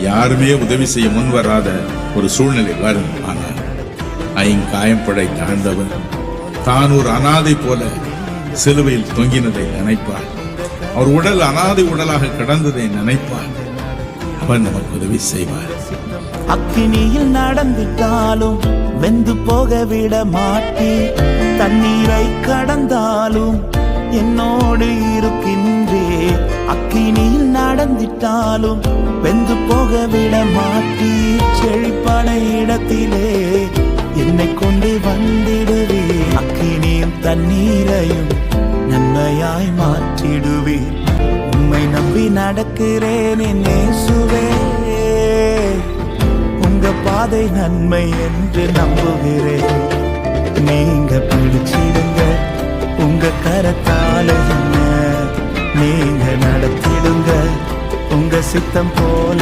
யாருமே உதவி செய்ய முன் வராத ஒரு சூழ்நிலை வரும். ஆனால் ஐங்காயம் படைத்த ஆண்டவர் தான் ஒரு அனாதை போல சிலுவையில் தொங்கினதை நினைப்பார். அவர் உடல் அனாதை உடலாக கடந்ததை நினைப்பார். அவர் நமக்கு உதவி செய்வார். அக்கினியில் நடந்திட்டாலும் வெந்து போக விட மாட்டே, தண்ணீரை கடந்தாலும் என்னோடு இருக்கின்றே. அக்கினியில் நடந்திட்டாலும் வெந்து போக விட மாட்டே, செழிப்பான இடத்திலே என்னை கொண்டு வந்திடுவே. அக்கினியும் தண்ணீரையும் நன்மையாய் மாற்றிடுவே. உம்மை நம்பி நடக்கிறேன் என் இயேசுவே, உங்க பாதை நன்மை என்று நம்புகிறேன். நீங்க பிடிச்சிடுங்க உங்க கரத்தால, நீங்க நடத்திடுங்க உங்க சித்தம் போல.